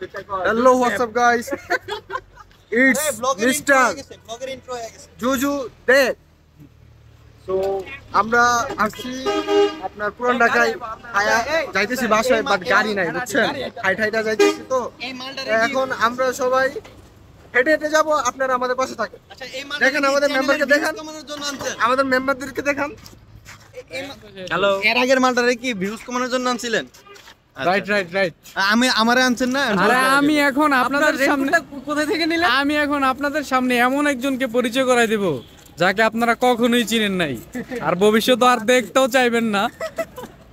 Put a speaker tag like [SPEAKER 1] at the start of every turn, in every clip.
[SPEAKER 1] Hello, what's up, guys? It's Mr. Juju Day. So, আমরা আসছি আপনার পুরান ঢাকায় যাইতেছি বাসায়, বাট গাড়ি নাই, বুঝছেন? হাইটা যাইতেছি তো এখন আমরা সবাই হেঁটে হেঁটে যাবো। আপনারা আমাদের পাশে থাকেন, দেখেন আমাদের মেম্বারকে, দেখান আমাদের মেম্বারদেরকে দেখান।
[SPEAKER 2] হ্যালো, এর আগের মালটারে কি ভিউজ কমানোর জন্য আনছিলেন?
[SPEAKER 1] Right right right.
[SPEAKER 2] আমারে আনছেন না?
[SPEAKER 3] আরে আমি এখন আপনাদের সামনে কোথায় থেকে নিলেন? আমি এখন আপনাদের সামনে এমন একজনকে পরিচয় করাই দেব যাকে আপনারা কখনোই চিনেন নাই, আর ভবিষ্যতে আর দেখতেও চাইবেন না,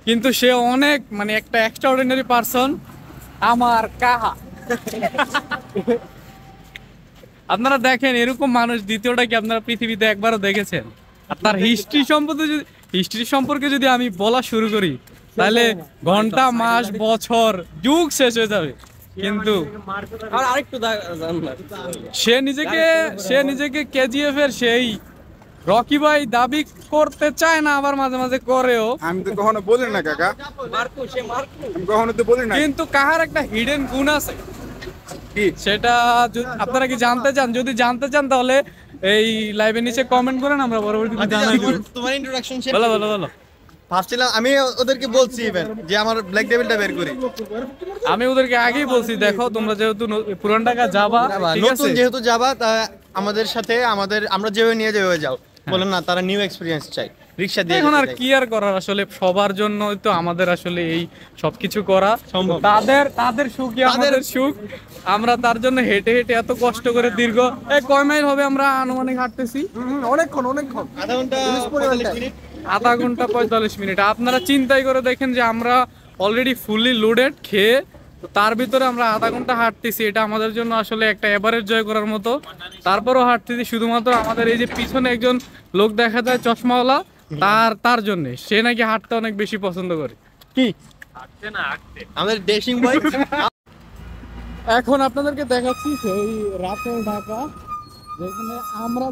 [SPEAKER 3] কিন্তু সে অনেক মানে একটা এক্সট্রাঅর্ডিনারি পারসন, আমার কাহা। আপনারা দেখেন, এরকম মানুষ দ্বিতীয়টা কি আপনারা পৃথিবীতে একবারও দেখেছেন? আপনার হিস্ট্রি সম্পর্কে যদি আমি বলা শুরু করি তাহলে ঘন্টা, মাস, বছর, যুগ শেষ হয়ে যাবে। কিন্তু সে নিজেকে কেজিএফ এর সেই রকি ভাই দাবি করতে চায় না, আবার মাঝে মাঝে করেও।
[SPEAKER 1] আমি তো কখনো বলি না কাকা, আমি কখনো তো বলি না।
[SPEAKER 3] কিন্তু কাহার একটা হিডেন গুণ আছে, সেটা আপনারা কি জানতে চান? যদি জানতে চান তাহলে এই লাইভের নিচে কমেন্ট করেন, আমরা পরবর্তীতে জানাই দেব।
[SPEAKER 2] তোমার ইন্ট্রোডাকশন শেষ।
[SPEAKER 3] বলো।
[SPEAKER 2] ভাবছিলাম, আমি ওদেরকে বলছি ইভেন যে আমার ব্ল্যাক ডেভিলটা বের করি।
[SPEAKER 3] আমি ওদেরকে আগেই বলছি, দেখো তোমরা যেহেতু পুরান ঢাকা যাবা, ঠিক
[SPEAKER 2] নতুন
[SPEAKER 3] আছে,
[SPEAKER 2] যেহেতু যাবা, তা আমাদের সাথে আমরা যেভাবে নিয়ে যাবে যাও, বলেন না তারা নিউ এক্সপেরিয়েন্স চাই, রিকশা দিয়ে
[SPEAKER 3] এখন আর কি আর করার, আসলে সবার জন্য তো আমাদের আসলে এই সবকিছু করা সম্ভব। তাদের সুখই আমাদের সুখ। আমরা তার জন্য হেঁটে হেঁটে এত কষ্ট করে দীর্ঘ কয় মাইল হবে আমরা আনুমানিক হাঁটতেছি?
[SPEAKER 1] অনেকক্ষণ
[SPEAKER 3] আধা ঘন্টা 45 মিনিট। আপনারা চিন্তাই করে দেখেন যে আমরা অলরেডি ফুললি লোডেড খেয়ে, তার ভিতরে আমরা আধা ঘন্টা হাঁটতেছি। এটা আমাদের জন্য আসলে একটা এভারেজ জয় করার মতো। তারপরও হাঁটতেছি শুধুমাত্র আমাদের এই যে পিছনে একজন লোক দেখা যায় চশমাওয়ালা, তার জন্য। সে নাকি হাঁটতে অনেক বেশি পছন্দ করে। কি
[SPEAKER 2] আমাদের ডেশিং বয়।
[SPEAKER 3] এখন আপনাদেরকে দেখাচ্ছি সেই রাতের ঢাকা, যেখানে আমরা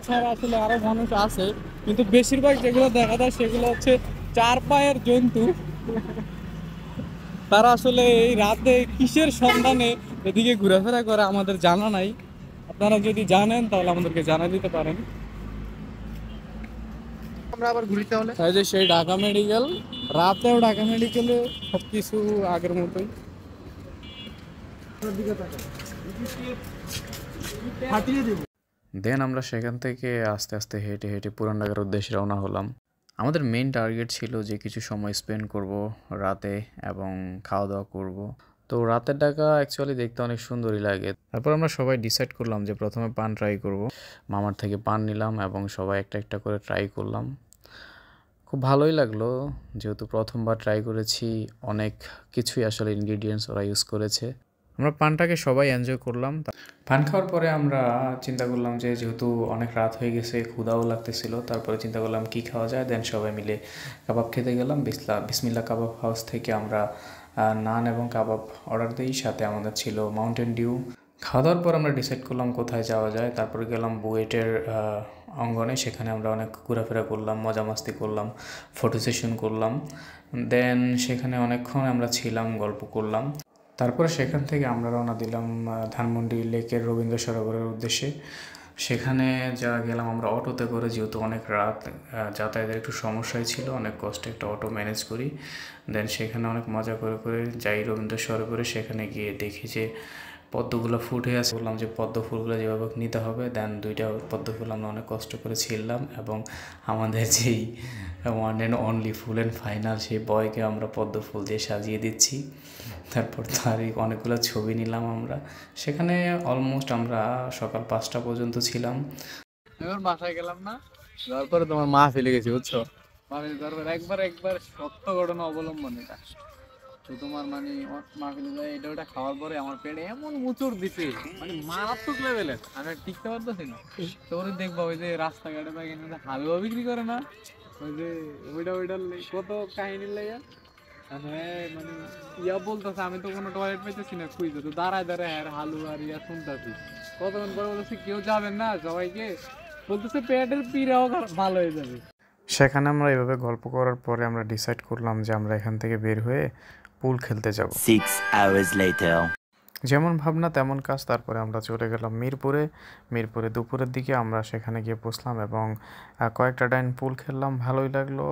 [SPEAKER 3] ছাড়া আসলে আরো মানুষ আছে, কিন্তু বেশিরভাগ যেগুলো দেখা যায় সেগুলো হচ্ছে চার পায়ের জন্তু। তারা আসলে এই রাতে কিসের সন্ধানে এদিকে ঘোরাফেরা করে আমাদের জানা নাই। আপনারা যদি জানেন তাহলে আমাদেরকে জানা দিতে পারেন।
[SPEAKER 1] আমরা আবার ঘুরিতে হলে
[SPEAKER 3] তাই যে সেই ঢাকা মেডিকেল, রাতেও ঢাকা মেডিকেলে সবকিছু আগের মতোই।
[SPEAKER 4] দেন আমরা সেখান থেকে আস্তে আস্তে হেঁটে হেঁটে পুরান ঢাকার উদ্দেশ্যে রওনা হলাম। আমাদের মেইন টার্গেট ছিল যে কিছু সময় স্পেন্ড করব রাতে এবং খাওয়া দাওয়া করব। তো রাতের ঢাকা অ্যাকচুয়ালি দেখতে অনেক সুন্দরই লাগে। তারপর আমরা সবাই ডিসাইড করলাম যে প্রথমে পান ট্রাই করব। মামার থেকে পান নিলাম এবং সবাই একটা একটা করে ট্রাই করলাম। খুব ভালোই লাগলো, যেহেতু প্রথমবার ট্রাই করেছি। অনেক কিছুই আসলে ইনগ্রিডিয়েন্টস ওরা ইউজ করেছে। আমরা পানটাকে সবাই এনজয় করলাম। পান খাওয়ার পরে আমরা চিন্তা করলাম যে যেহেতু অনেক রাত হয়ে গেছে, ক্ষুধাও লাগতেছিল, তারপরে চিন্তা করলাম কি খাওয়া যায়। দেন সবাই মিলে কাবাব খেতে গেলাম। বিসমিল্লা কাবাব হাউস থেকে আমরা নান এবং কাবাব অর্ডার দিই, সাথে আমাদের ছিল মাউন্টেন ডিউ। খাওয়া দাওয়ার পর আমরা ডিসাইড করলাম কোথায় যাওয়া যায়। তারপরে গেলাম বুয়েটের অঙ্গনে, সেখানে আমরা অনেক ঘোরাফেরা করলাম, মজা মাস্তি করলাম, ফটো সেশন করলাম। দেন সেখানে অনেকক্ষণ আমরা ছিলাম, গল্প করলাম। তারপরে সেখান থেকে আমরা রওনা দিলাম ধানমন্ডি লেকের রবীন্দ্র সরোবরের উদ্দেশ্যে। সেখানে যা গেলাম আমরা অটোতে করে, যেহেতু অনেক রাত, যাতায়াতের একটু সমস্যাই ছিল, অনেক কষ্টে একটা অটো ম্যানেজ করি। দেন সেখানে অনেক মজা করে করে যাই রবীন্দ্র সরোবরে। সেখানে গিয়ে দেখি যে পদ্মগুলো ফুটে আছে। বললাম যে পদ্ম ফুলগুলো যেভাবে নিতে হবে। দেন 2টা পদ্ম ফুল আমরা অনেক কষ্ট করে ছিললাম এবং আমাদের যেই one and only full and final সেই বয়কে আমরা পদ্ম ফুল দিয়ে সাজিয়ে দিচ্ছি। তারপর তার অনেকগুলো ছবি নিলাম আমরা। সেখানে অলমোস্ট আমরা সকাল 5টা পর্যন্ত ছিলাম।
[SPEAKER 3] এবার বাসায় গেলাম না, তারপরে তোমার মা ফেলে গেছি, বুঝছো? তারপর একবার সত্য ঘটনা অবলম্বন এটা তো তোমার মানে মা ফেলে যায়, এটা ওটা খাওয়ার পরে আমার পেটে এমন মুচড় দিছে, মানে মারাত্মক লেভেলের, আমি আর টিকতে পারতেছি না। তোরে দেখবা ওই যে রাস্তাঘাটে বা এখানে হালুয়া বিক্রি করে না, ওই যে ওইটার কত কাহিনী লেগে মানে ইয়া বলতেছে, আমি তো কোনো টয়লেট পাইতেছি না, খুঁজতে তো দাঁড়ায় হ্যাঁ হালুয়া আর ইয়া শুনতেছি। কতক্ষণ পরে বলতেছে কেউ যাবেন না, সবাইকে বলতেছে পেটের পীড়াও ভালো হয়ে যাবে।
[SPEAKER 4] সেখানে আমরা এভাবে গল্প করার পরে আমরা ডিসাইড করলাম যে আমরা এখান থেকে বের হয়ে পুল খেলতে যাব।
[SPEAKER 5] 6 hours later.
[SPEAKER 4] যেমন ভাবনা তেমন কাজ, তারপরে আমরা চলে গেলাম মিরপুরে। মিরপুরে দুপুরের দিকে আমরা সেখানে গিয়ে বসলাম এবং কয়েকটা ডাইন পুল খেললাম, ভালোই লাগলো।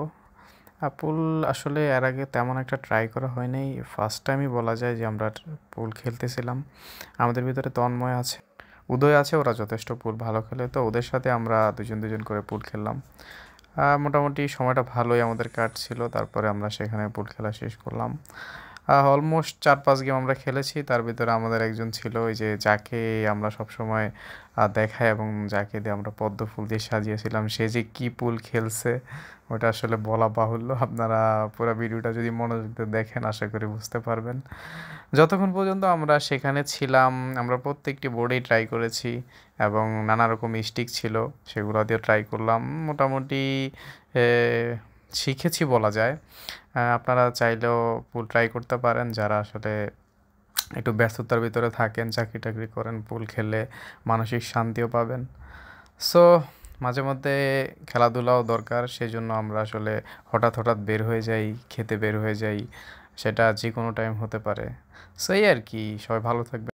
[SPEAKER 4] পুল আসলে এর আগে তেমন একটা ট্রাই করা হয়নি, ফার্স্ট টাইমই বলা যায় যে আমরা পুল খেলতেছিলাম। আমাদের ভিতরে তন্ময় আছে, উদয় আছে, ওরা যথেষ্ট পুল ভালো খেলে, তো ওদের সাথে আমরা দুজন করে পুল খেললাম। মোটামুটি সময়টা ভালোই আমাদের কাটছিল। তারপরে আমরা সেখানে পুল খেলা শেষ করলাম। অলমোস্ট 4-5 গেম আমরা খেলেছি। তার ভিতরে আমাদের একজন ছিল ওই যে যাকে আমরা সবসময় দেখাই এবং যাকে দিয়ে আমরা পদ্ম ফুল দিয়ে সাজিয়েছিলাম, সে যে কী পুল খেলছে ওটা আসলে বলা বাহুল্য। আপনারা পুরো ভিডিওটা যদি মনোযোগ দিয়ে দেখেন আশা করি বুঝতে পারবেন। যতক্ষণ পর্যন্ত আমরা সেখানে ছিলাম আমরা প্রত্যেকটি বোর্ডেই ট্রাই করেছি এবং নানা রকম স্টিক ছিল সেগুলো দিয়ে ট্রাই করলাম। মোটামুটি শিখেছি বলা যায়। আপনারা চাইলেও পুল ট্রাই করতে পারেন, যারা আসলে একটু ব্যস্ততার ভিতরে থাকেন, চাকরি টাকরি করেন, পুল খেললে মানসিক শান্তিও পাবেন। সো মাঝে মধ্যে খেলাধুলাও দরকার, সেজন্য আমরা আসলে হঠাৎ বের হয়ে যাই, খেতে বের হয়ে যাই, সেটা যে কোনো টাইম হতে পারে। সো এই আর কি, সবাই ভালো থাকবে।